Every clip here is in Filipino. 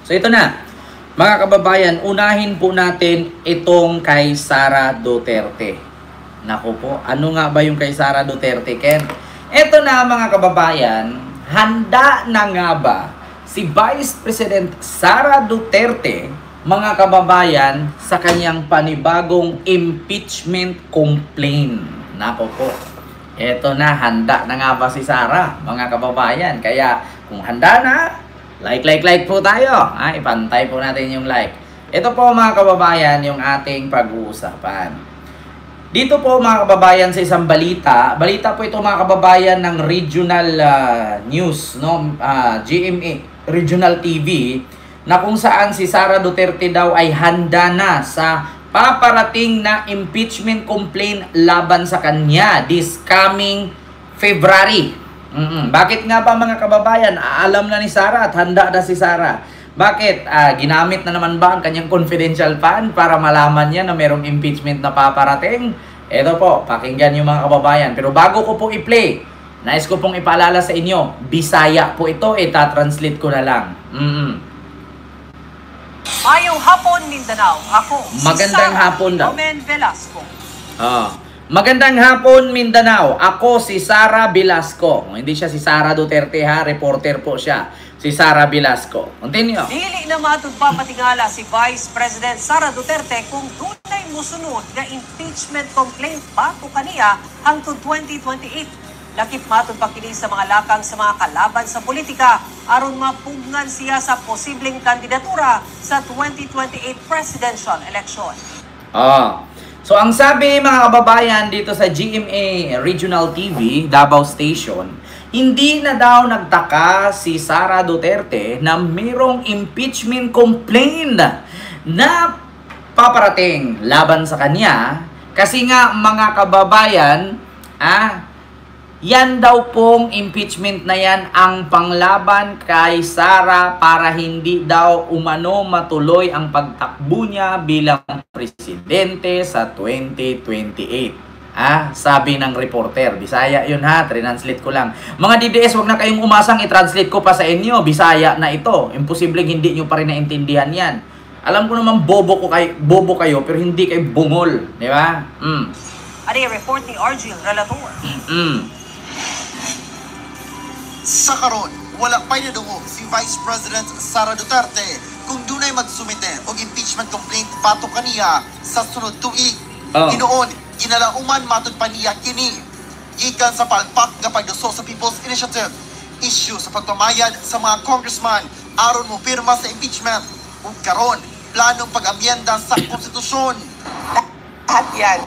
So ito na, mga kababayan, unahin po natin itong kay Sara Duterte. Naku po, ano nga ba yung kay Sara Duterte, Ken? Ito na mga kababayan, handa na nga ba si Vice President Sara Duterte, mga kababayan, sa kanyang panibagong impeachment complaint? Naku po, ito na, handa na nga ba si Sara, mga kababayan? Kaya kung handa na, like po tayo. Ipantay po natin yung like. Ito po mga kababayan yung ating pag-uusapan. Dito po mga kababayan sa isang balita. Balita po ito mga kababayan ng regional news, no? GMA, Regional TV, na kung saan si Sara Duterte daw ay handa na sa paparating na impeachment complaint laban sa kanya this coming February. Bakit nga ba mga kababayan? Alam na ni Sara at handa na si Sara. Bakit? Ginamit na naman ba ang kanyang confidential fund para malaman niya na merong impeachment na paparating? Ito po, pakinggan yung mga kababayan. Pero bago ko po i-play, nais ko pong ipaalala sa inyo, Bisaya po ito, itatranslate ko na lang. Mayong hapon, Mindanao. Ako, Magandang si Sara hapon daw. Omen Velasco. Magandang hapon, Mindanao. Ako si Sara Velasco. Hindi siya si Sara Duterte ha, reporter po siya. Si Sara Velasco. Continue. Dili na matugpapatingala si Vice President Sara Duterte kung dunay musunod nga impeachment complaint bato kaniya hangtod 2028. Lakip matod pa kini sa mga lakang sa mga kalaban sa politika aron mapugnan siya sa posibleng kandidatura sa 2028 presidential election. So ang sabi mga kababayan dito sa GMA Regional TV, Davao Station, hindi na daw nagtaka si Sara Duterte na mayroong impeachment complaint na paparating laban sa kanya kasi nga mga kababayan, yan daw pong impeachment na yan ang panglaban kay Sara para hindi daw umano matuloy ang pagtakbo niya bilang presidente sa 2028. Sabi ng reporter. Bisaya yun ha, translate ko lang. Mga DDS, wag na kayong umasang i-translate ko pa sa inyo. Bisaya na ito. Imposibleng hindi nyo pa rin naintindihan yan. Alam ko naman bobo kayo pero hindi kayo bungol. Di ba? Ano yung report ni Argil Relator? Sa karon, wala pa nadungo si Vice President Sara Duterte kung dunay magsumite og impeachment complaint batok kaniya sa sunod tuig. Hinoon, ginalauman matud pa niya kini gikan sa palpak nga pagduso sa People's Initiative, issue sa pagpamayad sa mga congressman aron mo pirma sa impeachment ug karon planong pag-amyenda sa konstitusyon. At yan.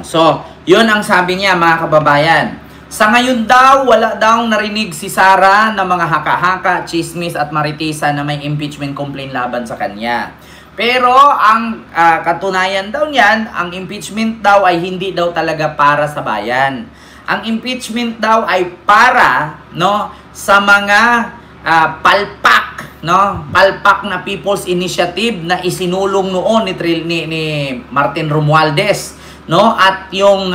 So, yun ang sabi niya mga kababayan. Sa ngayon daw, wala daw narinig si Sara na mga haka-haka, chismis at maritisa na may impeachment complaint laban sa kanya. Pero ang katunayan daw niyan, ang impeachment daw ay hindi daw talaga para sa bayan. Ang impeachment daw ay para sa mga palpak, palpak na People's Initiative na isinulong noon ni Martin Romualdez, at yung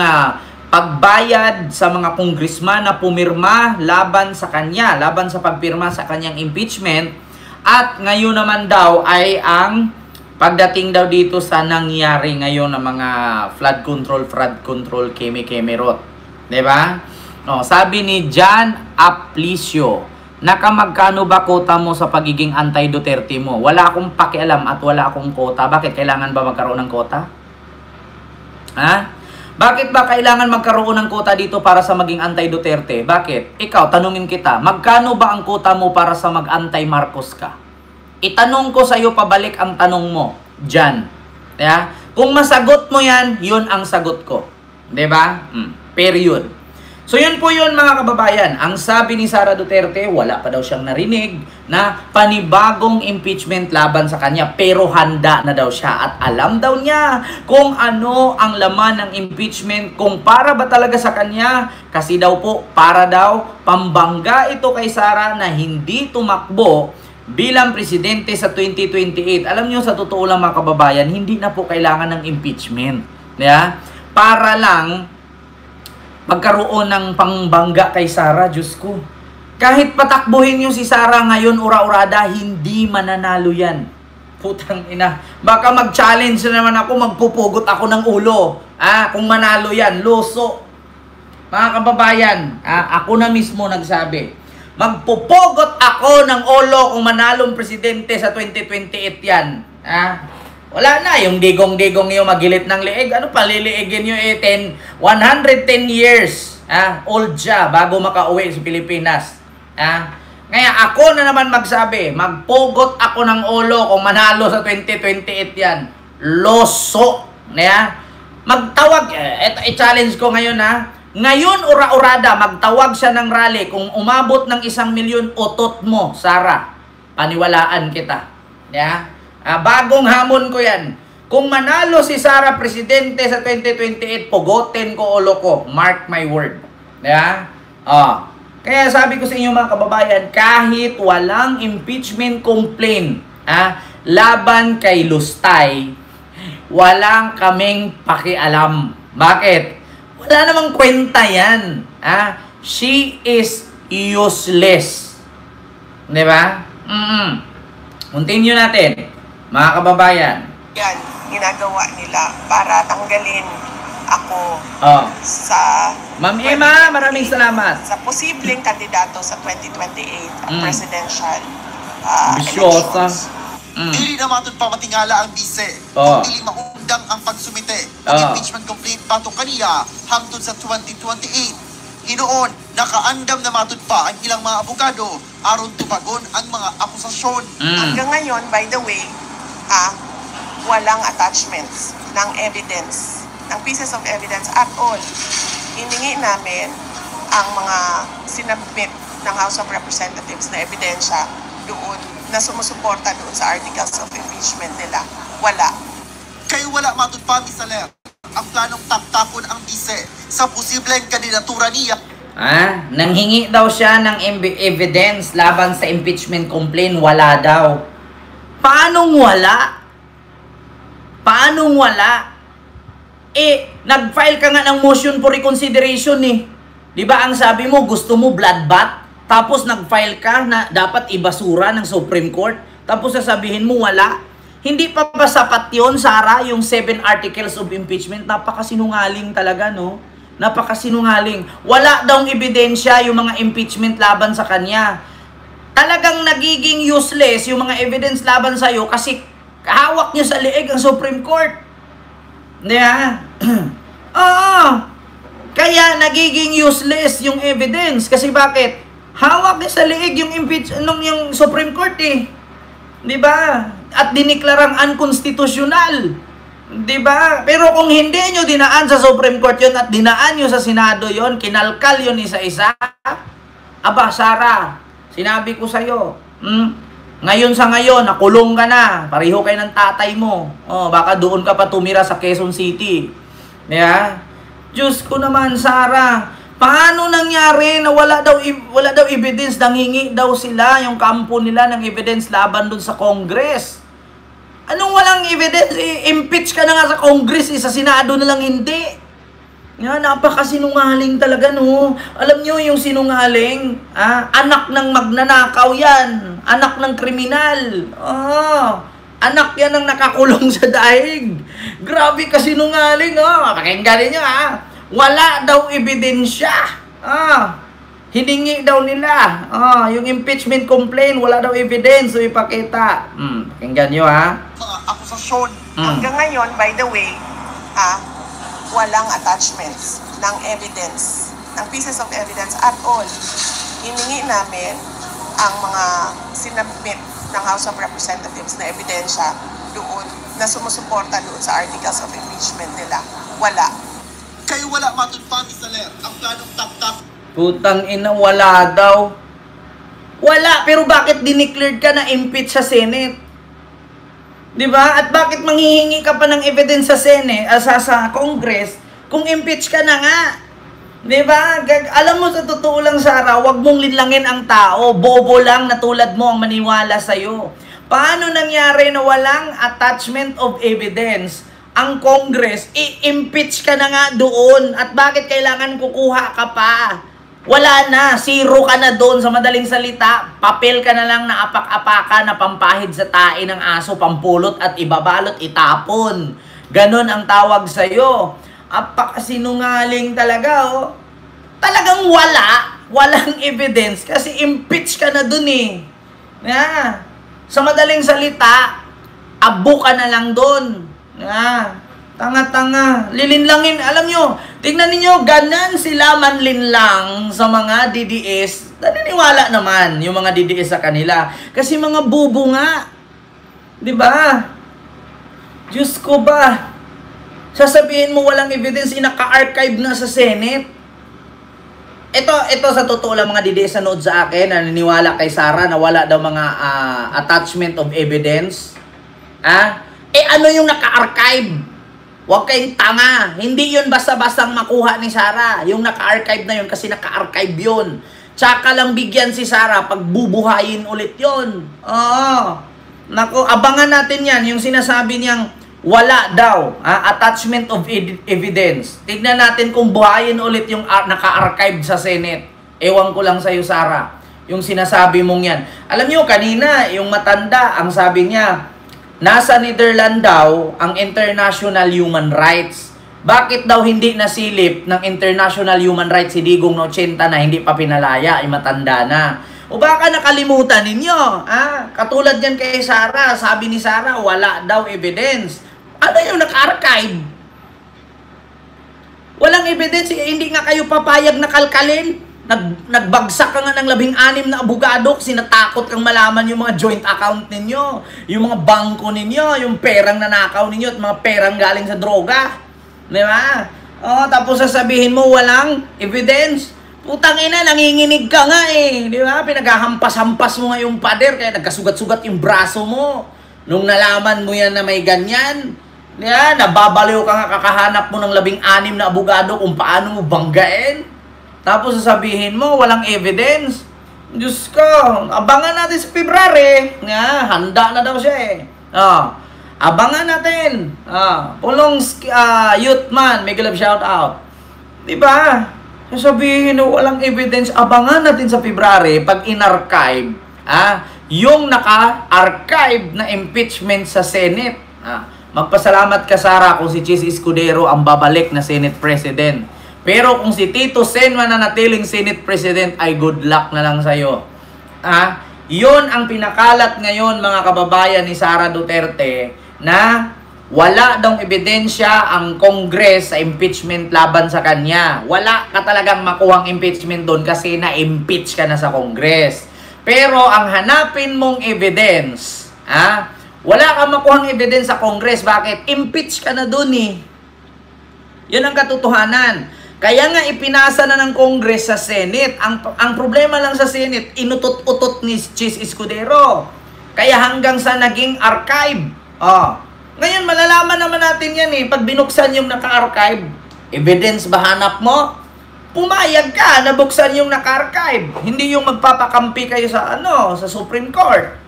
pagbayad sa mga congressman na pumirma laban sa kanya, laban sa pagpirma sa kanyang impeachment. At ngayon naman daw ay ang pagdating daw dito sa nangyari ngayon ng mga flood control, keme rot. Diba? Sabi ni John Aplicio, nakamagkano ba kota mo sa pagiging anti-Duterte mo? Wala akong pakialam at wala akong kota. Bakit kailangan ba magkaroon ng kota? Bakit ba kailangan magkaroon ng kota dito para sa maging anti-Duterte? Bakit? Ikaw, tanungin kita, magkano ba ang kota mo para sa mag-anti-Marcos ka? Itanong ko sa iyo pabalik ang tanong mo, Jan. Kung masagot mo yan, yun ang sagot ko. Diba? Period. So yun po yun mga kababayan. Ang sabi ni Sara Duterte, wala pa daw siyang narinig na panibagong impeachment laban sa kanya. Pero handa na daw siya at alam daw niya kung ano ang laman ng impeachment. Kung para ba talaga sa kanya. Kasi daw po, para daw pambangga ito kay Sara na hindi tumakbo bilang presidente sa 2028. Alam niyo sa totoo lang mga kababayan, hindi na po kailangan ng impeachment. Para lang magkaroon ng pangbangga kay Sara, Diyos ko. Kahit patakbuhin yung si Sara ngayon, ura-urada, hindi mananalo yan. Putang ina. Baka mag-challenge na naman ako, magpupugot ako ng ulo. Kung manalo yan, loso. Mga kababayan, ako na mismo nagsabi. Magpupugot ako ng ulo kung manalong presidente sa 2028 yan. Wala na, yung digong-digong yung magilit ng liig. Ano pa, liliigin yung 110 years old siya bago makauwi sa Pilipinas. Kaya ako na naman magsabi, magpugot ako ng ulo kung manalo sa 2028 yan. Loso. Magtawag, i-challenge ko ngayon Ngayon, ura-urada, magtawag siya ng rally. Kung umabot ng 1 milyon, utot mo, Sara. Paniwalaan kita. Bagong hamon ko yan. Kung manalo si Sara presidente sa 2028, pugotin ko ulo ko. Mark my word. Kaya sabi ko sa inyo mga kababayan, kahit walang impeachment complaint laban kay Lustay, walang kaming pakialam. Bakit? Wala namang kwenta yan. She is useless. Diba? Continue natin, mga kababayan. Yan, ginagawa nila para tanggalin ako sa... Ma'am Emma, maraming salamat. Sa posibleng kandidato sa 2028 presidential Bisyosa. elections. Dili na matod pa matingala ang bise. Dili maundang ang pagsumite ng impeachment complaint batok kaniya hangtod sa 2028. Hinoon, nakaandam na matod pa ang ilang mga abogado aron tubagon ang mga akusasyon. Hanggang ngayon, by the way, walang attachments ng evidence, ng pieces of evidence at all. Hiningi namin ang mga sinabmit ng House of Representatives na ebidensya doon na sumusuporta doon sa articles of impeachment nila. Wala. Kayo wala matod pa, Miss Aler, ang planong taktakon ang bise sa posibleng kandidatura niya. Nanghingi daw siya ng evidence laban sa impeachment complaint. Wala daw. Paanong wala? Paanong wala? Nag-file ka nga ng motion for reconsideration Di ba ang sabi mo, gusto mo bloodbath? Tapos nag-file ka na dapat ibasura ng Supreme Court. Tapos sasabihin mo wala. Hindi pa ba sapat yun, Sara, yung 7 articles of impeachment? Napakasinungaling talaga, no? Napakasinungaling. Wala daw ebidensya yung mga impeachment laban sa kanya. Talagang nagiging useless yung mga evidence laban sa'yo kasi hawak niya sa liig ang Supreme Court. Kaya nagiging useless yung evidence. Kasi bakit? Hawak niya sa liig yung yung Supreme Court Di ba? At diniklarang unconstitutional. Di ba? Pero kung hindi nyo dinaan sa Supreme Court yun at dinaan nyo sa Senado yun, kinalkal yun isa-isa, aba, Sara, sinabi ko sa'yo, ngayon sa ngayon, nakulong ka na, pareho kayo ng tatay mo. Baka doon ka pa tumira sa Quezon City. Diyos ko naman, Sara, paano nangyari na wala daw evidence, nanghingi daw sila, yung kampo nila ng evidence laban doon sa Congress? Anong walang evidence? Impeach ka na nga sa Congress, sa Senado na lang hindi. Napakasinungaling talaga, no? Alam nyo yung sinungaling? Anak ng magnanakaw yan. Anak ng kriminal. Anak yan ang nakakulong sa daig. Grabe ka sinungaling, Pakinggan niyo, wala daw ebidensya. Hiningi daw nila. Yung impeachment complaint, wala daw evidence. So, ipakita. Pakinggan nyo, Mga akusasyon. Hanggang ngayon, by the way, walang attachments ng evidence, ng pieces of evidence at all. Hiningi namin ang mga sinabmit ng House of Representatives na ebidensya doon na sumusuporta doon sa articles of impeachment nila. Wala. Kayo wala matod pa, Miss Aler, ang planong taktak. Putang ina, wala daw. Wala, pero bakit dineclared ka na impeach sa Senate? Di ba? At bakit manghihingi ka pa ng evidence sa Senate, sa Congress, kung impeach ka na nga? Di ba? Alam mo, sa totoo lang, Sara, wag mong linlangin ang tao. Bobo lang na tulad mo ang maniwala sa'yo. Paano nangyari na walang attachment of evidence ang Congress? I-impeach ka na nga doon. At bakit kailangan kukuha ka pa? Wala na, zero ka na doon sa madaling salita. Papel ka na lang na apak-apaka na pampahid sa tae ng aso, pampulot at ibabalot, itapon. Ganon ang tawag sa'yo. Apakasinungaling talaga, oh. Talagang walang evidence kasi impeach ka na doon eh. Yeah. Sa madaling salita, abo ka na lang doon. Yeah. Tanga-tanga. Lilinlangin. Alam nyo, tignan ninyo, ganan sila manlinlang sa mga DDS. Naniniwala naman yung mga DDS sa kanila. Kasi mga bubo nga. Diba? Diyos ko ba? Sasabihin mo walang evidence, naka-archive na sa Senate. Ito sa totoo lang mga DDS na nood sa akin, naniniwala kay Sara na wala daw mga attachment of evidence. Ano yung naka-archive? Huwag kayong tanga. Hindi yun basta-bastang makuha ni Sara. Yung naka-archive na yun kasi naka-archive yun. Tsaka lang bigyan si Sara pag bubuhayin ulit yun. Oo. Naku, abangan natin yan. Yung sinasabi niyang wala daw. Attachment of evidence. Tignan natin kung buhayin ulit yung naka-archive sa Senate. Ewan ko lang sa'yo, Sara. Yung sinasabi mong yan. Alam niyo, kanina, yung matanda, ang sabi niya, nasa Netherlands daw ang International Human Rights. Bakit daw hindi nasilip ng International Human Rights si Digong na 80 na hindi pa pinalaya, ay matanda na? O baka nakalimutan ninyo? Katulad yan kay Sara. Sabi ni Sara, wala daw evidence. Ano yung naka-archive? Walang evidence. Hindi nga kayo papayag na kalkalin. Nagbagsak ka nga ng 16 na abogado kasi natakot kang malaman yung mga joint account ninyo, yung mga bangko ninyo, yung perang nanakaw ninyo at mga perang galing sa droga. Di ba? Tapos sasabihin mo walang evidence. Putang ina, nanginginig ka nga eh. Di ba? Pinaghahampas-hampas mo nga yung pader kaya nagkasugat-sugat yung braso mo. Nung nalaman mo yan na may ganyan, di ba? Nababaliw ka nga kakahanap mo ng 16 na abogado kung paano mo banggain. Tapos sasabihin mo, walang evidence. Diyos ko, abangan natin sa February. Handa na daw siya eh. Abangan natin. Pulong youth man, make love shout out. Diba? Sasabihin mo, walang evidence. Abangan natin sa February pag in-archive. Yung naka-archive na impeachment sa Senate. Magpasalamat ka, Sara, kung si Chis Escudero ang babalik na Senate President. Pero kung si Tito Sen mananatiling Senate President, ay good luck na lang sa'yo. Yun ang pinakalat ngayon mga kababayan ni Sara Duterte na wala daw ebidensya ang Congress sa impeachment laban sa kanya. Wala ka talagang makuhang impeachment doon kasi na-impeach ka na sa Congress. Pero ang hanapin mong evidence, wala kang makuhang evidence sa Congress. Bakit? Impeach ka na doon eh. Yun ang katotohanan. Kaya nga ipinasa na ng Congress sa Senate. Ang problema lang sa Senate, inutot-utot ni Chis Escudero. Kaya hanggang sa naging archive. Ngayon, malalaman naman natin yan eh. Pag binuksan yung naka-archive, evidence ba hanap mo? Pumayag ka na buksan yung naka-archive. Hindi yung magpapakampi kayo sa sa Supreme Court.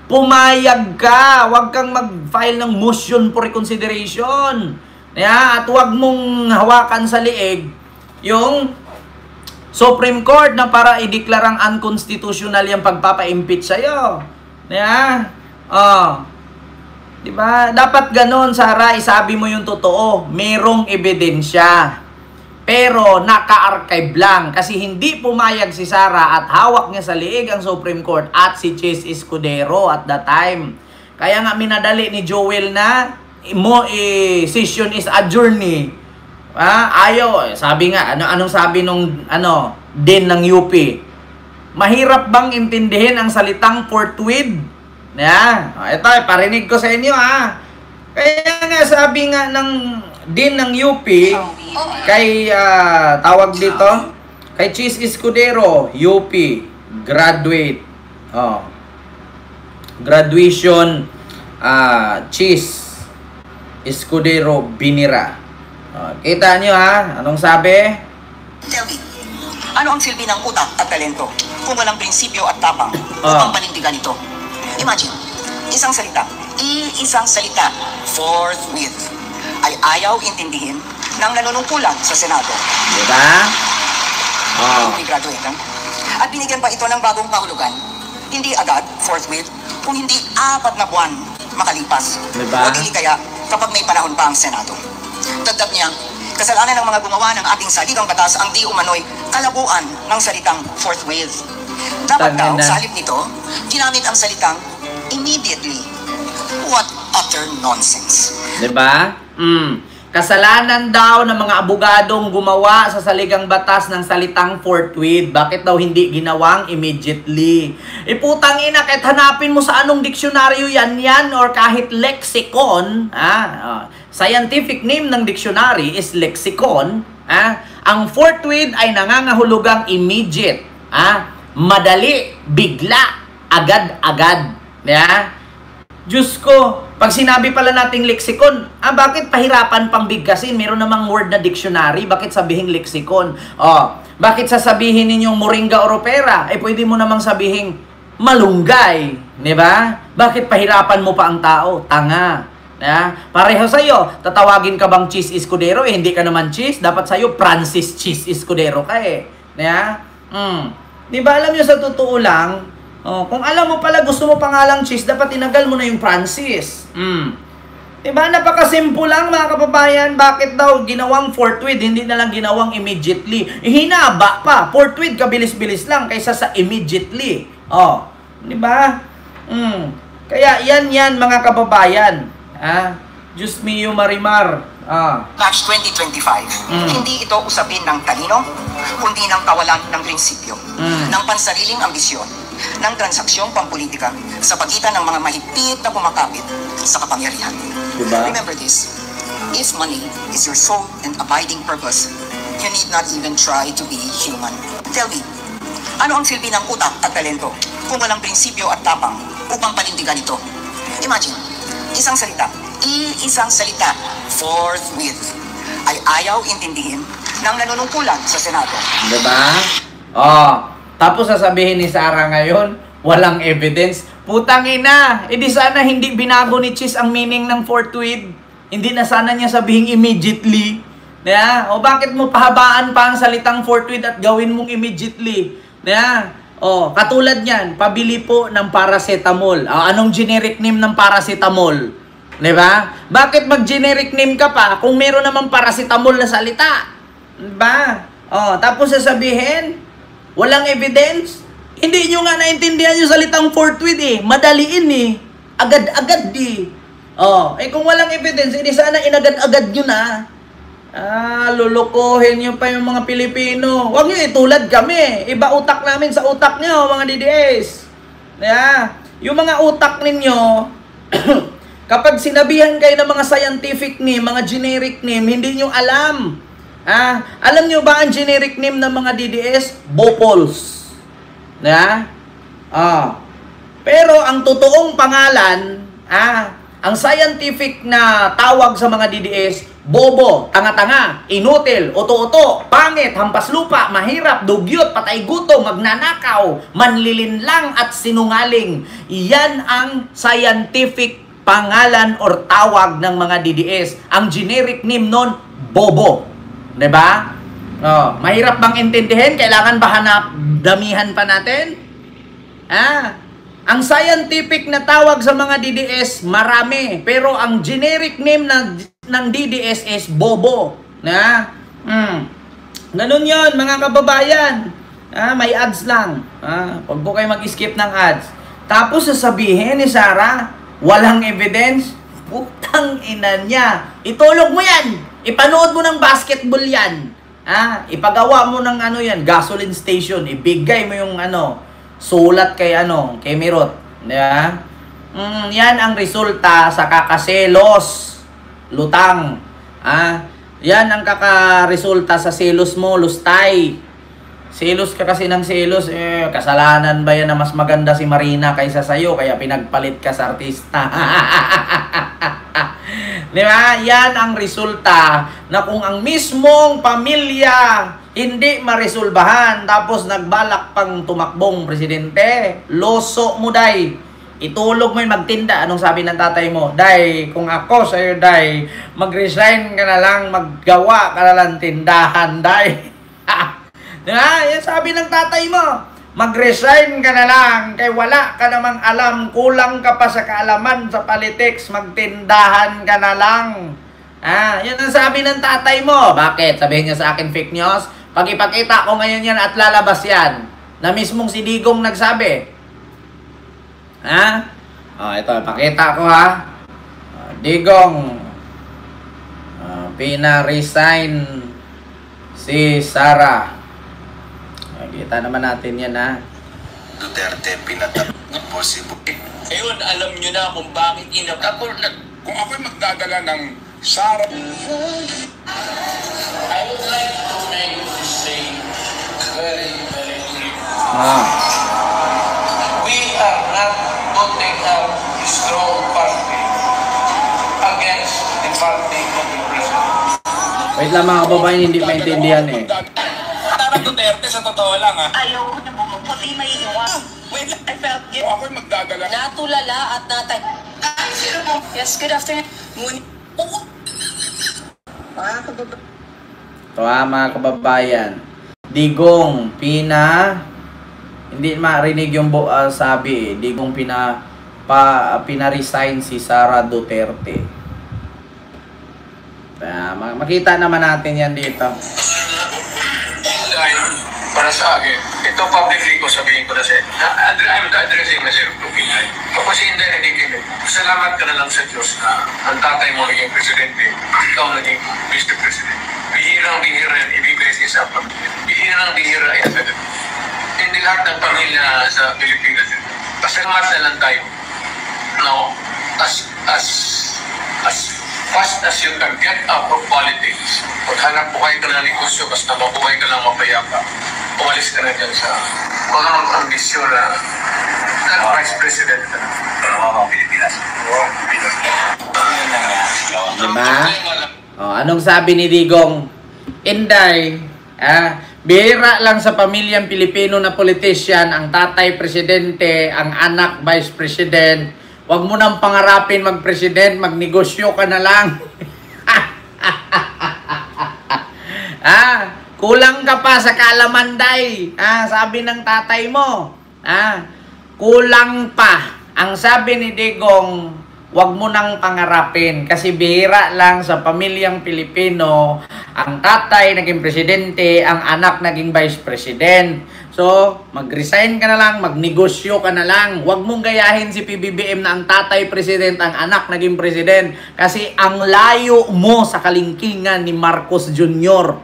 Pumayag ka. Huwag kang mag-file ng motion for reconsideration. At huwag mong hawakan sa liig yung Supreme Court na para ideklarang unconstitutional yung pagpapa-impeach sa'yo. Diba? Dapat ganon, Sara, isabi mo yung totoo. Merong ebidensya. Pero naka-archive lang. Kasi hindi pumayag si Sara at hawak niya sa liig ang Supreme Court at si Chis Escudero at that time. Kaya nga minadali ni Joel na session is adjourned eh. Ayaw. Sabi nga, anong sabi nung din ng UP? Mahirap bang intindihin ang salitang forthwith? Ito, parinig ko sa inyo Kaya nga, sabi nga ng din ng UP, kay, tawag dito, kay Chis Escudero, UP, graduate. Graduation, Chis Escudero Binira. Kita nyo anong sabi? Tell me, ano ang silbi ng utak at talento kung walang prinsipyo at tapang upang panindigan ito? Imagine, isang salita, forthwith, ay ayaw intindihin ng nanunungkulan sa Senado. Diba? graduate. At binigyan pa ito ng bagong kahulugan. Hindi agad, forthwith, kung hindi 4 na buwan makalipas. Diba? O dili kaya kapag may panahon pa ang Senado. Dagdag niya, kasalanan ng mga gumawa ng ating saligang batas ang di umano'y kalabuan ng salitang forthwith. Dapat daw, sa halip nito, ginamit ang salitang immediately. What utter nonsense. Diba? Kasalanan daw ng mga abogadong gumawa sa saligang batas ng salitang forthwith. Bakit daw hindi ginawang immediately? Putang ina, kahit hanapin mo sa anong diksyonaryo yan or kahit lexicon, scientific name ng dictionary is lexicon, ang forthwith ay nangangahulugang immediate, madali, bigla, agad-agad. Diyos ko, pag sinabi pala nating lexicon, bakit pahirapan pang bigkasin? Meron namang word na dictionary, bakit sabihin lexicon? Bakit sasabihin ninyong moringa oro pera? Pwede mo namang sabihin malunggay, di ba? Bakit pahirapan mo pa ang tao? Tanga. Pareho sa'yo, tatawagin ka bang cheese escudero? Hindi ka naman cheese, dapat sa'yo Francis cheese escudero ka Di ba alam nyo sa totoo lang, kung alam mo pala gusto mo pangalang cheese, dapat tinagal mo na yung Francis. Diba? Napakasimple lang mga kababayan. Bakit daw ginawang forthwith, hindi na lang ginawang immediately? Hinaba pa. Forthwith, kabilis-bilis lang kaysa sa immediately. Diba? Kaya yan mga kababayan. Diyos mio Marimar. Batch 2025, hindi ito usapin ng talino, kundi ng kawalan ng prinsipyo, ng pansariling ambisyon, ng transaksyong pampolitika sa pagitan ng mga mahigpit na kumakapit sa kapangyarihan. Diba? Remember this, if money is your sole and abiding purpose, you need not even try to be human. Tell me, ano ang silbi ng utak at talento kung walang prinsipyo at tapang upang panindigan ito? Imagine, isang salita, forthwith, ay ayaw intindihin ng nanunungkulan sa Senado. Diba? Tapos sasabihin ni Sara ngayon, walang evidence. Putang ina, di sana hindi binago ni Cheese ang meaning ng forthwith. Hindi na sana niya sabihin immediately. O bakit mo pahabaan pa ang salitang forthwith at gawin mong immediately? Katulad niyan, pabili po ng paracetamol. Anong generic name ng paracetamol? Diba? Bakit mag-generic name ka pa kung meron namang paracetamol na salita? Diba? Tapos sasabihin, walang evidence? Hindi nyo nga naintindihan yung salitang forthwith Madaliin Agad-agad kung walang evidence, hindi sana inagad-agad nyo na. Lulukohin nyo pa yung mga Pilipino. Huwag nyo tulad kami. Iba utak namin sa utak nyo, mga DDS. Yung mga utak ninyo, kapag sinabihan kayo ng mga scientific name, mga generic name, hindi nyo alam. Alam nyo ba ang generic name ng mga DDS? Bopols. Pero ang totoong pangalan, ang scientific na tawag sa mga DDS, bobo, tanga-tanga, inutil, uto-uto, pangit, hampas lupa, mahirap, dugyot, patay gutom, magnanakaw, manlilinlang at sinungaling. Iyan ang scientific pangalan or tawag ng mga DDS. Ang generic name nun, bobo. Diba? Mahirap bang intindihin? Kailangan ba damihan pa natin? Ang scientific na tawag sa mga DDS, marami. Pero ang generic name ng DDS is bobo. Ganun yun, mga kababayan. May ads lang. Huwag po kayo mag-skip ng ads. Tapos sasabihin ni Sara, walang evidence? Putang ina niya. Itulog mo yan. Ipanood mo ng basketball yan. Ipagawa mo ng gasoline station. Ibigay mo yung sulat kay Mirot. Diba? Yan ang resulta sa kakaselos. Lutang. Yan ang kakaresulta sa selos mo, lustay. Selos ka kasi ng selos, kasalanan ba yan na mas maganda si Marina kaysa sa'yo, kaya pinagpalit ka sa artista? Di ba? Yan ang resulta na kung ang mismong pamilya hindi maresolbahan, tapos nagbalak pang tumakbong presidente, loso mo, day. Itulog mo yung magtinda. Anong sabi ng tatay mo? Day, kung ako sa'yo, day, mag-resign ka na lang, maggawa ka na lang tindahan, day. Yan sabi ng tatay mo. Mag-resign ka na lang kay wala ka namang alam, kulang ka pa sa kaalaman sa politics, magtindahan ka na lang. Yan ang sabi ng tatay mo. Bakit? Sabihin niya sa akin fake news? Pag ipakita ko ngayon yan at lalabas yan, na mismong si Digong nagsabi. Ito, pakita ko ha. Digong, pina-resign si Sara. Kita naman natin yan ha. Duterte pinatapos possible. Ngayon, alam nyo na kung bakit Kung ako'y magdadala ng Sara. I would like to say very, very clear. We are not putting up a strong party against the party of the president. Wait lang mga kababayan, hindi maintindihan eh. Sara Duterte sa totoo lang ha. Ayaw ko na bumuputi, may iwa. Wait lang. I felt Kung ako'y magdadala. natulala at natay. Yes, good afternoon. Ito mga kababayan. Digong hindi marinig yung sabi eh. Digong pina-resign si Sara Duterte. Makita naman natin yan dito. Para sa akin, ito publicly ko sabihin ko na I'm addressing na Sir Pinay. Kapag hindi kami, salamat ka na lang sa Diyos na ang tatay mo naging presidente, ikaw naging Mr. President. Bihirang-bihira yan, ibigay sa isang pamilya. Bihirang-bihira yan. Hindi lahat ng pamilya sa Pilipinas. Pasalamat na lang tayo. No, as fast as you can get out of politics, maghanap po kayo ka ng negosyo, basta mabuhay ka lang mapayapa, umalis ka na dyan sa mga ambisyon na Vice President ka na. Mga Pilipinas. Diba? Anong sabi ni Digong? Inday, bihira lang sa pamilyang Pilipino na politician, ang tatay presidente, ang anak vice president. Huwag mo nang pangarapin mag-president, magnegosyo ka na lang. Kulang ka pa sa kaalaman, day. Sabi ng tatay mo. Kulang pa. Ang sabi ni Digong, huwag mo nang pangarapin. Kasi bihira lang sa pamilyang Pilipino, ang tatay naging presidente, ang anak naging vice president. So, mag-resign ka na lang, magnegosyo ka na lang. Huwag mong gayahin si PBBM na ang tatay president, ang anak naging president. Kasi ang layo mo sa kalingkingan ni Marcos Jr.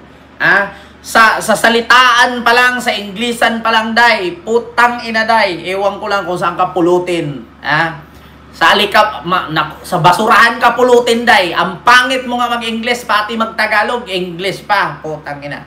Sa salitaan pa lang, sa Inglesan pa lang, day. Putang ina, day. Ewan ko lang kung saan ka pulutin. Sa basurahan ka pulutin, day. Ang pangit mo nga mag-Ingles, pati mag-Tagalog, English pa. Putang ina.